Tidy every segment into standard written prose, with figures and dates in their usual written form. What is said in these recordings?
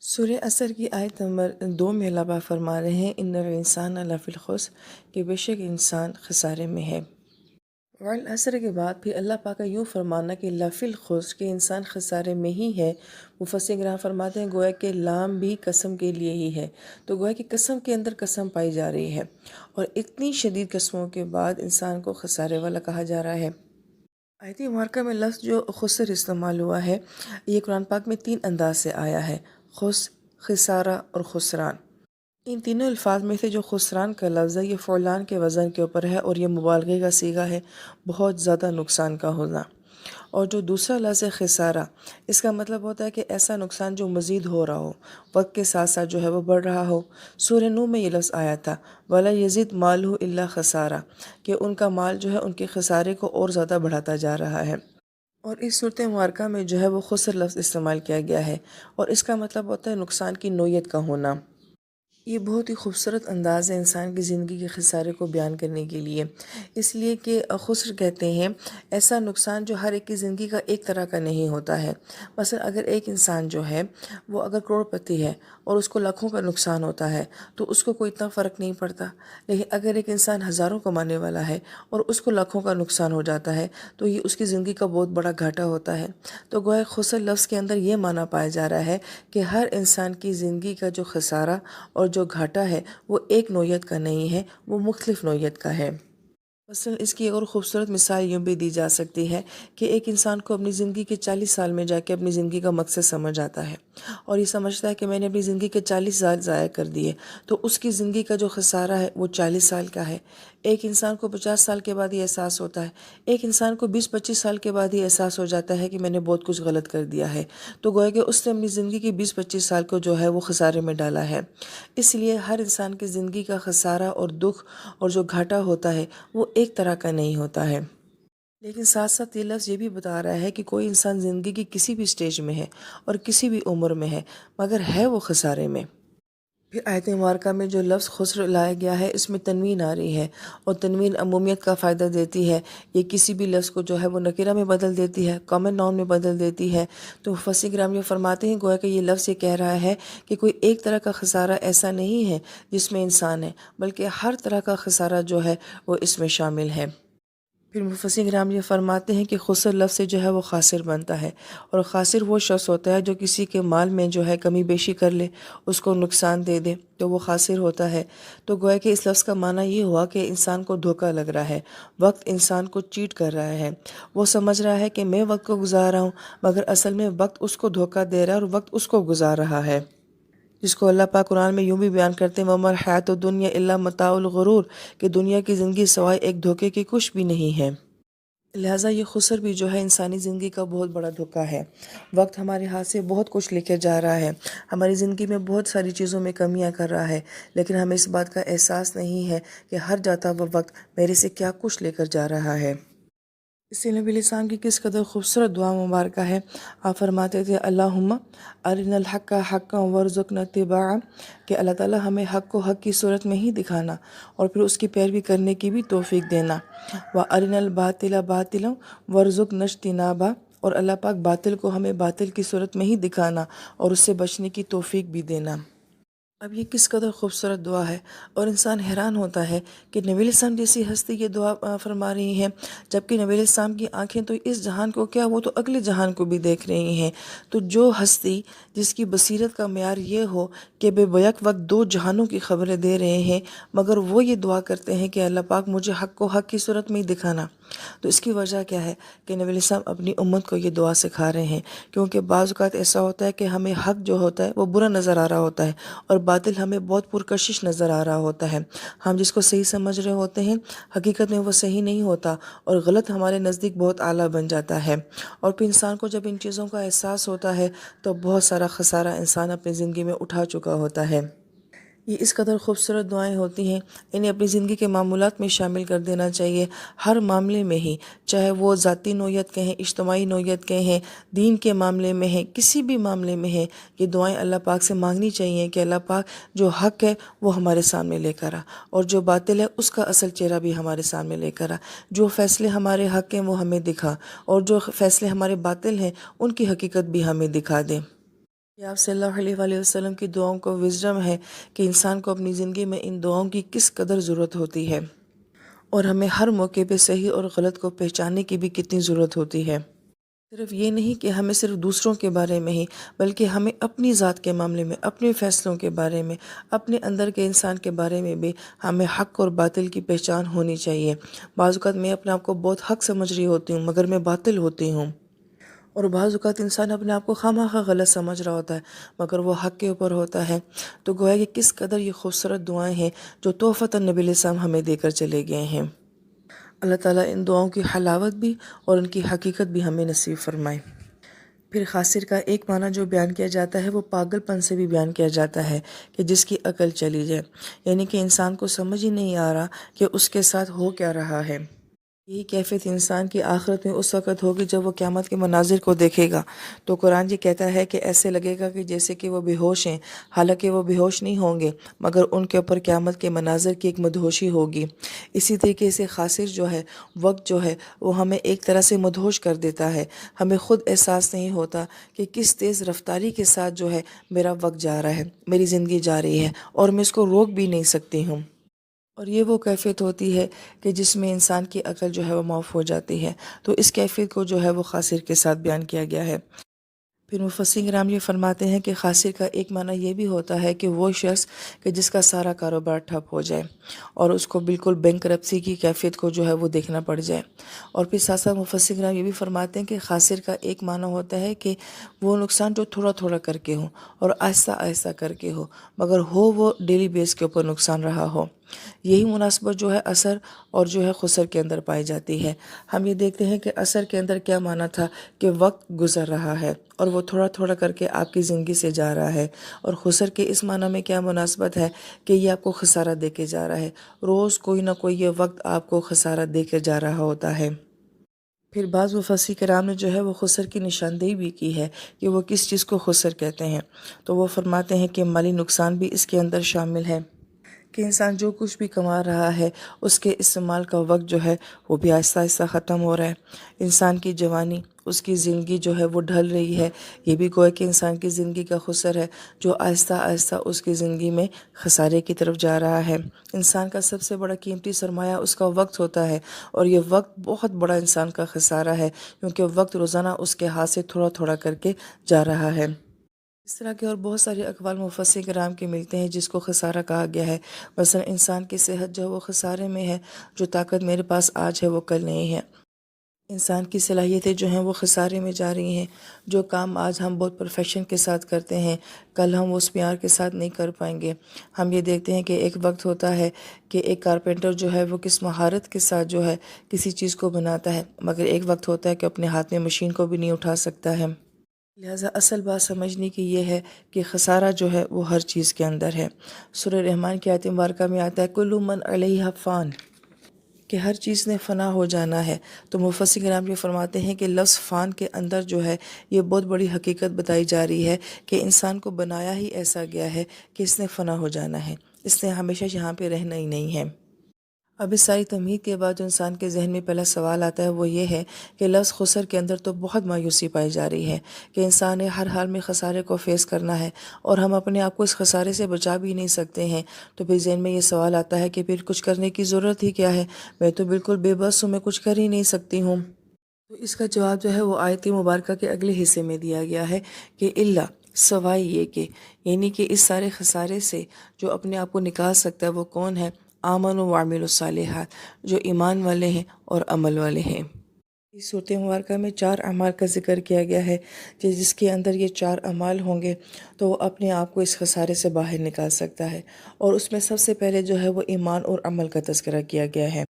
سورہ عصر کی آیت نمبر 2 میں اللہ پاک فرما رہے ہیں ان الانسان لفی الخسر کہ بے شک انسان خسارے میں ہے۔ والعصر کے بعد پھر اللہ پاک کا یوں فرمانا کہ لفی الخسر کہ انسان خسارے میں ہی ہے۔ مفسرین کرام فرماتے ہیں گویا کہ لام بھی قسم کے لیے ہی ہے، تو گویا کہ قسم کے اندر قسم پائی جا رہی ہے، اور اتنی شدید قسموں کے بعد انسان کو خسارے والا کہا جا رہا ہے۔ آیت مبارکہ میں لفظ جو خسر استعمال ہوا ہے یہ قرآن پاک میں 3 انداز سے آیا ہے: خسارہ اور خسران۔ ان تینوں الفاظ میں سے جو خسران کا لفظ ہے یہ فعلان کے وزن کے اوپر ہے اور یہ مبالغے کا صیغہ ہے، بہت زیادہ نقصان کا ہونا۔ اور جو دوسرا لفظ ہے خسارہ، اس کا مطلب ہوتا ہے کہ ایسا نقصان جو مزید ہو رہا ہو، وقت کے ساتھ ساتھ جو ہے وہ بڑھ رہا ہو۔ سورہ نوح میں یہ لفظ آیا تھا وَلَا يَزِدْ مَالُهُ إِلَّا خَسَارًا، کہ ان کا مال جو ہے ان کے خسارے کو اور زیادہ بڑھاتا جا رہا ہے۔ اور اس صورت مبارکہ میں جو ہے وہ خسر لفظ استعمال کیا گیا ہے، اور اس کا مطلب ہوتا ہے نقصان کی نوعیت کا ہونا۔ یہ بہت ہی خوبصورت انداز ہے انسان کی زندگی کے خسارے کو بیان کرنے کے لیے، اس لیے کہ خسر کہتے ہیں ایسا نقصان جو ہر ایک کی زندگی کا ایک طرح کا نہیں ہوتا ہے۔ مثلا اگر ایک انسان جو ہے وہ اگر کروڑ پتی ہے اور اس کو لاکھوں کا نقصان ہوتا ہے تو اس کو کوئی اتنا فرق نہیں پڑتا، لیکن اگر ایک انسان ہزاروں کمانے والا ہے اور اس کو لاکھوں کا نقصان ہو جاتا ہے تو یہ اس کی زندگی کا بہت بڑا گھاٹا ہوتا ہے۔ تو گویا خسر لفظ کے اندر یہ معنی پایا جا رہا ہے کہ ہر انسان کی زندگی کا جو خسارہ اور جو گھاٹا ہے وہ ایک نوعیت کا نہیں ہے، وہ مختلف نوعیت کا ہے۔ مثلا اس کی ایک اور خوبصورت مثال یوں بھی دی جا سکتی ہے کہ ایک انسان کو اپنی زندگی کے 40 سال میں جا کے اپنی زندگی کا مقصد سمجھ آتا ہے، اور یہ سمجھتا ہے کہ میں نے اپنی زندگی کے 40 سال ضائع کر دیے، تو اس کی زندگی کا جو خسارہ ہے وہ 40 سال کا ہے۔ ایک انسان کو 50 سال کے بعد یہ احساس ہوتا ہے، ایک انسان کو 20-25 سال کے بعد یہ احساس ہو جاتا ہے کہ میں نے بہت کچھ غلط کر دیا ہے، تو گویا کہ اس نے اپنی زندگی کی 20-25 سال کو جو ہے وہ خسارے میں ڈالا ہے۔ اس لیے ہر انسان کی زندگی کا خسارہ اور دکھ اور جو گھاٹا ہوتا ہے وہ ایک طرح کا نہیں ہوتا ہے۔ لیکن ساتھ ساتھ یہ لفظ یہ بھی بتا رہا ہے کہ کوئی انسان زندگی کی کسی بھی سٹیج میں ہے اور کسی بھی عمر میں ہے، مگر ہے وہ خسارے میں۔ پھر آیت مبارکہ میں جو لفظ خسر لایا گیا ہے اس میں تنوین آ رہی ہے، اور تنوین عمومیت کا فائدہ دیتی ہے۔ یہ کسی بھی لفظ کو جو ہے وہ نکرہ میں بدل دیتی ہے، کامن ناؤن میں بدل دیتی ہے۔ تو مفسرین کرام یہ فرماتے ہیں گویا کہ یہ لفظ یہ کہہ رہا ہے کہ کوئی ایک طرح کا خسارہ ایسا نہیں ہے جس میں انسان ہے، بلکہ ہر طرح کا خسارہ جو ہے وہ اس میں شامل ہے۔ پھر مفسرین کرام یہ فرماتے ہیں کہ خسر لفظ سے جو ہے وہ خاسر بنتا ہے، اور خاسر وہ شخص ہوتا ہے جو کسی کے مال میں جو ہے کمی بیشی کر لے، اس کو نقصان دے دے، تو وہ خاسر ہوتا ہے۔ تو گویا کہ اس لفظ کا معنی یہ ہوا کہ انسان کو دھوکہ لگ رہا ہے، وقت انسان کو چیٹ کر رہا ہے، وہ سمجھ رہا ہے کہ میں وقت کو گزار رہا ہوں، مگر اصل میں وقت اس کو دھوکہ دے رہا ہے اور وقت اس کو گزار رہا ہے، جس کو اللہ پاک قرآن میں یوں بھی بیان کرتے ہیں وَمَا الْحَيَاةُ الدُّنْيَا إِلَّا مَتَاعُ الْغُرُورِ، کہ دنیا کی زندگی سوائے ایک دھوکے کی کچھ بھی نہیں ہے۔ لہٰذا یہ خسر بھی جو ہے انسانی زندگی کا بہت بڑا دھوکہ ہے۔ وقت ہمارے ہاتھ سے بہت کچھ لے کے جا رہا ہے، ہماری زندگی میں بہت ساری چیزوں میں کمیاں کر رہا ہے، لیکن ہمیں اس بات کا احساس نہیں ہے کہ ہر جاتا وہ وقت میرے سے کیا کچھ لے کر جا رہا ہے۔ اس سے نبی علیہ السلام کی کس قدر خوبصورت دعا مبارکہ ہے۔ آپ فرماتے تھے اللہم ارنا الحق حقا وارزقنا اتباعہ، کہ اللہ تعالیٰ ہمیں حق کو حق کی صورت میں ہی دکھانا اور پھر اس کی پیروی کرنے کی بھی توفیق دینا۔ وارنا الباطل باطلا وارزقنا اجتنابہ، اور اللہ پاک باطل کو ہمیں باطل کی صورت میں ہی دکھانا اور اس سے بچنے کی توفیق بھی دینا۔ اب یہ کس قدر خوبصورت دعا ہے، اور انسان حیران ہوتا ہے کہ نبی علیہ السلام جیسی ہستی یہ دعا فرما رہی ہیں، جبکہ نبی علیہ السلام کی آنکھیں تو اس جہان کو کیا، وہ تو اگلے جہان کو بھی دیکھ رہی ہیں۔ تو جو ہستی جس کی بصیرت کا معیار یہ ہو کہ بے بیک وقت 2 جہانوں کی خبریں دے رہے ہیں، مگر وہ یہ دعا کرتے ہیں کہ اللہ پاک مجھے حق کو حق کی صورت میں ہی دکھانا، تو اس کی وجہ کیا ہے کہ نبی علیہ السلام اپنی امت کو یہ دعا سکھا رہے ہیں، کیونکہ بعض اوقات ایسا ہوتا ہے کہ ہمیں حق جو ہوتا ہے وہ برا نظر آ رہا ہوتا ہے اور باطل ہمیں بہت پرکشش نظر آ رہا ہوتا ہے۔ ہم جس کو صحیح سمجھ رہے ہوتے ہیں حقیقت میں وہ صحیح نہیں ہوتا، اور غلط ہمارے نزدیک بہت اعلیٰ بن جاتا ہے، اور پھر انسان کو جب ان چیزوں کا احساس ہوتا ہے تو بہت سارا خسارہ انسان اپنی زندگی میں اٹھا چکا ہوتا ہے۔ یہ اس قدر خوبصورت دعائیں ہوتی ہیں، انہیں اپنی زندگی کے معمولات میں شامل کر دینا چاہیے، ہر معاملے میں ہی، چاہے وہ ذاتی نوعیت کے ہیں، اجتماعی نوعیت کے ہیں، دین کے معاملے میں ہیں، کسی بھی معاملے میں ہیں، یہ دعائیں اللہ پاک سے مانگنی چاہیے کہ اللہ پاک جو حق ہے وہ ہمارے سامنے لے کر آ، اور جو باطل ہے اس کا اصل چہرہ بھی ہمارے سامنے لے کر آ، جو فیصلے ہمارے حق ہیں وہ ہمیں دکھا، اور جو فیصلے ہمارے باطل ہیں ان کی حقیقت بھی ہمیں دکھا دے۔ یہ آپ صلی اللہ علیہ وآلہ وسلم کی دعاؤں کا وزڈم ہے کہ انسان کو اپنی زندگی میں ان دعاؤں کی کس قدر ضرورت ہوتی ہے، اور ہمیں ہر موقع پہ صحیح اور غلط کو پہچاننے کی بھی کتنی ضرورت ہوتی ہے۔ صرف یہ نہیں کہ ہمیں صرف دوسروں کے بارے میں ہی، بلکہ ہمیں اپنی ذات کے معاملے میں، اپنے فیصلوں کے بارے میں، اپنے اندر کے انسان کے بارے میں بھی ہمیں حق اور باطل کی پہچان ہونی چاہیے۔ بعض اوقات میں اپنے آپ کو بہت حق سمجھ رہی ہوتی ہوں مگر میں باطل ہوتی ہوں، اور بعض اوقات انسان اپنے آپ کو خواہ غلط سمجھ رہا ہوتا ہے مگر وہ حق کے اوپر ہوتا ہے۔ تو گویا کہ کس قدر یہ خوبصورت دعائیں ہیں جو تحفۃ نبی علیہ السلام ہمیں دے کر چلے گئے ہیں۔ اللہ تعالیٰ ان دعاؤں کی حلاوت بھی اور ان کی حقیقت بھی ہمیں نصیب فرمائے۔ پھر خاسر کا ایک معنی جو بیان کیا جاتا ہے وہ پاگل پن سے بھی بیان کیا جاتا ہے کہ جس کی عقل چلی جائے، یعنی کہ انسان کو سمجھ ہی نہیں آ رہا کہ اس کے ساتھ ہو کیا رہا ہے۔ یہی کیفیت انسان کی آخرت میں اس وقت ہوگی جب وہ قیامت کے مناظر کو دیکھے گا تو قرآن کہتا ہے کہ ایسے لگے گا کہ جیسے کہ وہ بے ہوش ہیں، حالانکہ وہ بے ہوش نہیں ہوں گے مگر ان کے اوپر قیامت کے مناظر کی ایک مدہوشی ہوگی۔ اسی طریقے سے خاسر جو ہے، وقت جو ہے وہ ہمیں ایک طرح سے مدہوش کر دیتا ہے، ہمیں خود احساس نہیں ہوتا کہ کس تیز رفتاری کے ساتھ جو ہے میرا وقت جا رہا ہے، میری زندگی جا رہی ہے اور میں اس کو روک بھی نہیں سکتی ہوں۔ اور یہ وہ کیفیت ہوتی ہے کہ جس میں انسان کی عقل جو ہے وہ معاف ہو جاتی ہے، تو اس کیفیت کو جو ہے وہ خاسر کے ساتھ بیان کیا گیا ہے۔ پھر مفسرین کرام یہ فرماتے ہیں کہ خاسر کا ایک معنی یہ بھی ہوتا ہے کہ وہ شخص کہ جس کا سارا کاروبار ٹھپ ہو جائے اور اس کو بالکل بینک کرپسی کی کیفیت کو جو ہے وہ دیکھنا پڑ جائے۔ اور پھر ساتھ ساتھ مفسرین کرام یہ بھی فرماتے ہیں کہ خاسر کا ایک معنی ہوتا ہے کہ وہ نقصان جو تھوڑا تھوڑا کر کے ہو اور آہستہ آہستہ کر کے ہو، مگر ہو وہ ڈیلی بیس کے اوپر نقصان رہا ہو۔ یہی مناسبت جو ہے اثر اور جو ہے خسر کے اندر پائی جاتی ہے۔ ہم یہ دیکھتے ہیں کہ اثر کے اندر کیا معنی تھا کہ وقت گزر رہا ہے اور وہ تھوڑا تھوڑا کر کے آپ کی زندگی سے جا رہا ہے، اور خسر کے اس معنی میں کیا مناسبت ہے کہ یہ آپ کو خسارہ دے کے جا رہا ہے، روز کوئی نہ کوئی یہ وقت آپ کو خسارہ دے کے جا رہا ہوتا ہے۔ پھر بعض مفسرین کرام نے جو ہے وہ خسر کی نشاندہی بھی کی ہے کہ وہ کس چیز کو خسر کہتے ہیں، تو وہ فرماتے ہیں کہ مالی نقصان بھی اس کے اندر شامل ہے کہ انسان جو کچھ بھی کما رہا ہے اس کے استعمال کا وقت جو ہے وہ بھی آہستہ آہستہ ختم ہو رہا ہے۔ انسان کی جوانی، اس کی زندگی جو ہے وہ ڈھل رہی ہے، یہ بھی گویا کہ انسان کی زندگی کا خسر ہے جو آہستہ آہستہ اس کی زندگی میں خسارے کی طرف جا رہا ہے۔ انسان کا سب سے بڑا قیمتی سرمایہ اس کا وقت ہوتا ہے، اور یہ وقت بہت بڑا انسان کا خسارہ ہے کیونکہ وقت روزانہ اس کے ہاتھ سے تھوڑا تھوڑا کر کے جا رہا ہے۔ اس طرح کے اور بہت سارے اقوال مفسرین کرام کے ملتے ہیں جس کو خسارہ کہا گیا ہے۔ مثلا انسان کی صحت جو ہے وہ خسارے میں ہے، جو طاقت میرے پاس آج ہے وہ کل نہیں ہے۔ انسان کی صلاحیتیں جو ہیں وہ خسارے میں جا رہی ہیں، جو کام آج ہم بہت پرفیکشن کے ساتھ کرتے ہیں کل ہم اس پیار کے ساتھ نہیں کر پائیں گے۔ ہم یہ دیکھتے ہیں کہ ایک وقت ہوتا ہے کہ ایک کارپینٹر جو ہے وہ کس مہارت کے ساتھ جو ہے کسی چیز کو بناتا ہے، مگر ایک وقت ہوتا ہے کہ اپنے ہاتھ میں مشین کو بھی نہیں اٹھا سکتا ہے۔ لہٰذا اصل بات سمجھنے کی یہ ہے کہ خسارہ جو ہے وہ ہر چیز کے اندر ہے۔ سورہ رحمان کی آیت مبارکہ میں آتا ہے کل من علیہا فان، کہ ہر چیز نے فنا ہو جانا ہے۔ تو مفسرین کرام یہ فرماتے ہیں کہ لفظ فان کے اندر جو ہے یہ بہت بڑی حقیقت بتائی جا رہی ہے کہ انسان کو بنایا ہی ایسا گیا ہے کہ اس نے فنا ہو جانا ہے، اس نے ہمیشہ یہاں پہ رہنا ہی نہیں ہے۔ اب اس ساری تمہید کے بعد جو انسان کے ذہن میں پہلا سوال آتا ہے وہ یہ ہے کہ لفظ خسر کے اندر تو بہت مایوسی پائی جا رہی ہے کہ انسان نے ہر حال میں خسارے کو فیس کرنا ہے اور ہم اپنے آپ کو اس خسارے سے بچا بھی نہیں سکتے ہیں۔ تو پھر ذہن میں یہ سوال آتا ہے کہ پھر کچھ کرنے کی ضرورت ہی کیا ہے، میں تو بالکل بے بس ہوں، میں کچھ کر ہی نہیں سکتی ہوں۔ تو اس کا جواب جو ہے وہ آیت مبارکہ کے اگلے حصے میں دیا گیا ہے کہ اللہ سوائے یہ کہ، یعنی کہ اس سارے خسارے سے جو اپنے آپ کو نکال سکتا ہے وہ کون ہے؟ آمن و عامل الصالحات، جو ایمان والے ہیں اور عمل والے ہیں۔ اس صورت مبارکہ میں 4 اعمال کا ذکر کیا گیا ہے کہ جس کے اندر یہ 4 اعمال ہوں گے تو وہ اپنے آپ کو اس خسارے سے باہر نکال سکتا ہے، اور اس میں سب سے پہلے جو ہے وہ ایمان اور عمل کا تذکرہ کیا گیا ہے۔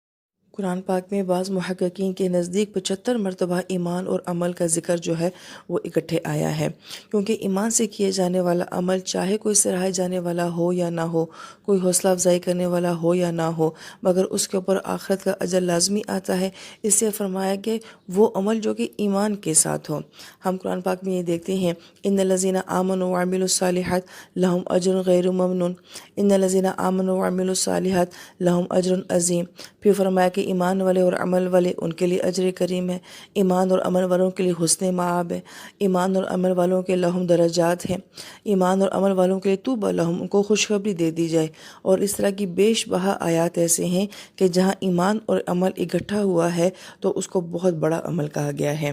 قرآن پاک میں بعض محققین کے نزدیک 75 مرتبہ ایمان اور عمل کا ذکر جو ہے وہ اکٹھے آیا ہے، کیونکہ ایمان سے کیے جانے والا عمل چاہے کوئی سراہے جانے والا ہو یا نہ ہو، کوئی حوصلہ افزائی کرنے والا ہو یا نہ ہو، مگر اس کے اوپر آخرت کا اجر لازمی آتا ہے۔ اس سے فرمایا کہ وہ عمل جو کہ ایمان کے ساتھ ہو۔ ہم قرآن پاک میں یہ دیکھتے ہیں ان الذین آمنوا وعملوا الصالحات لہم اجر غیر ممنون، ان الذین آمنوا وعملوا الصالحات لہم اجر عظیم۔ پھر فرمایا کہ ایمان والے اور عمل والے ان کے لیے اجر کریم ہے، ایمان اور عمل والوں کے لیے حسن مآب ہے، ایمان اور عمل والوں کے لہم درجات ہیں، ایمان اور عمل والوں کے لیے طوبی لہم، ان کو خوشخبری دے دی جائے۔ اور اس طرح کی بیش بہا آیات ایسے ہیں کہ جہاں ایمان اور عمل اکٹھا ہوا ہے تو اس کو بہت بڑا عمل کہا گیا ہے۔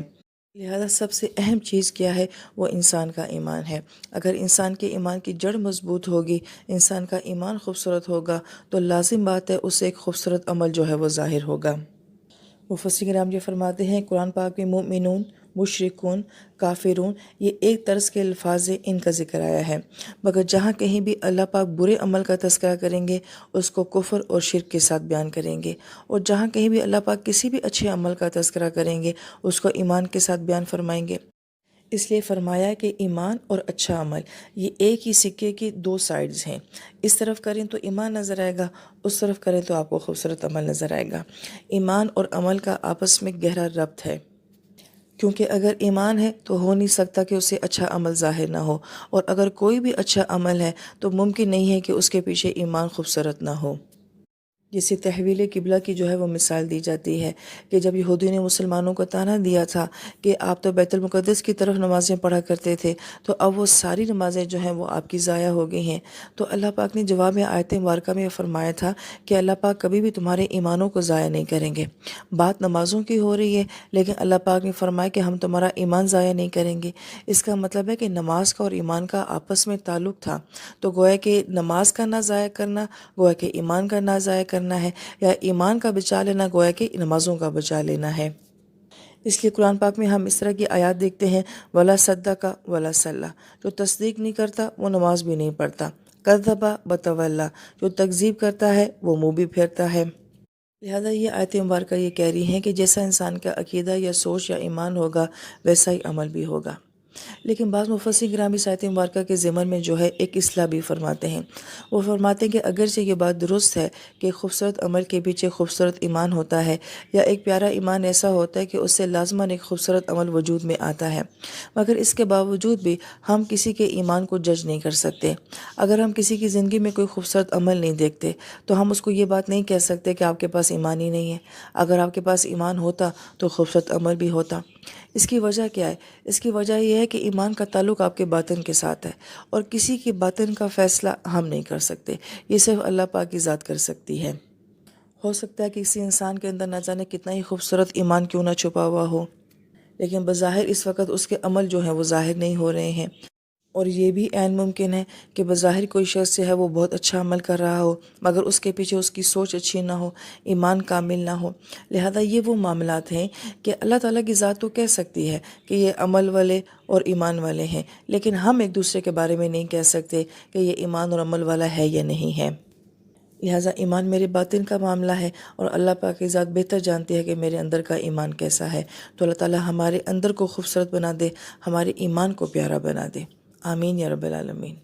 لہذا سب سے اہم چیز کیا ہے؟ وہ انسان کا ایمان ہے۔ اگر انسان کے ایمان کی جڑ مضبوط ہوگی، انسان کا ایمان خوبصورت ہوگا تو لازم بات ہے اس سے ایک خوبصورت عمل جو ہے وہ ظاہر ہوگا۔ مفسرین کرام یہ فرماتے ہیں قرآن پاک میں مومنون، مشرکون، کافرون یہ ایک طرز کے الفاظ ان کا ذکر آیا ہے، مگر جہاں کہیں بھی اللہ پاک برے عمل کا تذکرہ کریں گے اس کو کفر اور شرک کے ساتھ بیان کریں گے، اور جہاں کہیں بھی اللہ پاک کسی بھی اچھے عمل کا تذکرہ کریں گے اس کو ایمان کے ساتھ بیان فرمائیں گے۔ اس لیے فرمایا کہ ایمان اور اچھا عمل یہ ایک ہی سکے کی دو سائیڈز ہیں، اس طرف کریں تو ایمان نظر آئے گا، اس طرف کریں تو آپ کو خوبصورت عمل نظر آئے گا۔ ایمان اور عمل کا آپس میں گہرا ربط ہے، کیونکہ اگر ایمان ہے تو ہو نہیں سکتا کہ اسے اچھا عمل ظاہر نہ ہو، اور اگر کوئی بھی اچھا عمل ہے تو ممکن نہیں ہے کہ اس کے پیچھے ایمان خوبصورت نہ ہو۔ جسے تحویل قبلہ کی جو ہے وہ مثال دی جاتی ہے کہ جب یہودیوں نے مسلمانوں کو طعنہ دیا تھا کہ آپ تو بیت المقدس کی طرف نمازیں پڑھا کرتے تھے تو اب وہ ساری نمازیں جو ہیں وہ آپ کی ضائع ہو گئی ہیں، تو اللہ پاک نے جواب میں آیت مبارکہ میں فرمایا تھا کہ اللہ پاک کبھی بھی تمہارے ایمانوں کو ضائع نہیں کریں گے۔ بات نمازوں کی ہو رہی ہے لیکن اللہ پاک نے فرمایا کہ ہم تمہارا ایمان ضائع نہیں کریں گے۔ اس کا مطلب ہے کہ نماز کا اور ایمان کا آپس میں تعلق تھا، تو گویا کہ نماز کا نہ ضائع کرنا گویا کہ ایمان کا نہ ضائع کرنا ہے، یا ایمان کا بچا لینا گویا کہ نمازوں کا بچا لینا ہے۔ اس لیے قرآن پاک میں ہم اس طرح کی آیات دیکھتے ہیں وَلَا صَدَّقَ وَلَا صَلَّى، جو تصدیق نہیں کرتا وہ نماز بھی نہیں پڑھتا، كَذَّبَ وَتَوَلَّى، جو تکذیب کرتا ہے وہ منہ بھی پھیرتا ہے۔ لہذا یہ آیت مبارکہ یہ کہہ رہی ہیں کہ جیسا انسان کا عقیدہ یا سوچ یا ایمان ہوگا ویسا ہی عمل بھی ہوگا۔ لیکن بعض مفسرین کرام اس آیت مبارکہ کے ضمن میں جو ہے ایک اصلاح بھی فرماتے ہیں۔ وہ فرماتے ہیں کہ اگرچہ یہ بات درست ہے کہ خوبصورت عمل کے پیچھے خوبصورت ایمان ہوتا ہے، یا ایک پیارا ایمان ایسا ہوتا ہے کہ اس سے لازماً ایک خوبصورت عمل وجود میں آتا ہے، مگر اس کے باوجود بھی ہم کسی کے ایمان کو جج نہیں کر سکتے۔ اگر ہم کسی کی زندگی میں کوئی خوبصورت عمل نہیں دیکھتے تو ہم اس کو یہ بات نہیں کہہ سکتے کہ آپ کے پاس ایمان ہی نہیں ہے۔ اگر آپ کے پاس ایمان ہوتا تو خوبصورت عمل بھی ہوتا۔ اس کی وجہ کیا ہے؟ اس کی وجہ یہ ہے کہ ایمان کا تعلق آپ کے باطن کے ساتھ ہے، اور کسی کے باطن کا فیصلہ ہم نہیں کر سکتے، یہ صرف اللہ پاک کی ذات کر سکتی ہے۔ ہو سکتا ہے کہ کسی انسان کے اندر نہ جانے کتنا ہی خوبصورت ایمان کیوں نہ چھپا ہوا ہو، لیکن بظاہر اس وقت اس کے عمل جو ہیں وہ ظاہر نہیں ہو رہے ہیں، اور یہ بھی عین ممکن ہے کہ بظاہر کوئی شخص جو ہے وہ بہت اچھا عمل کر رہا ہو مگر اس کے پیچھے اس کی سوچ اچھی نہ ہو، ایمان کامل نہ ہو۔ لہذا یہ وہ معاملات ہیں کہ اللہ تعالیٰ کی ذات تو کہہ سکتی ہے کہ یہ عمل والے اور ایمان والے ہیں، لیکن ہم ایک دوسرے کے بارے میں نہیں کہہ سکتے کہ یہ ایمان اور عمل والا ہے یا نہیں ہے۔ لہٰذا ایمان میرے باطن کا معاملہ ہے، اور اللہ پاک کی ذات بہتر جانتی ہے کہ میرے اندر کا ایمان کیسا ہے۔ تو اللہ تعالیٰ ہمارے اندر کو خوبصورت بنا دے، ہمارے ایمان کو پیارا بنا دے۔ آمین یا رب العالمین۔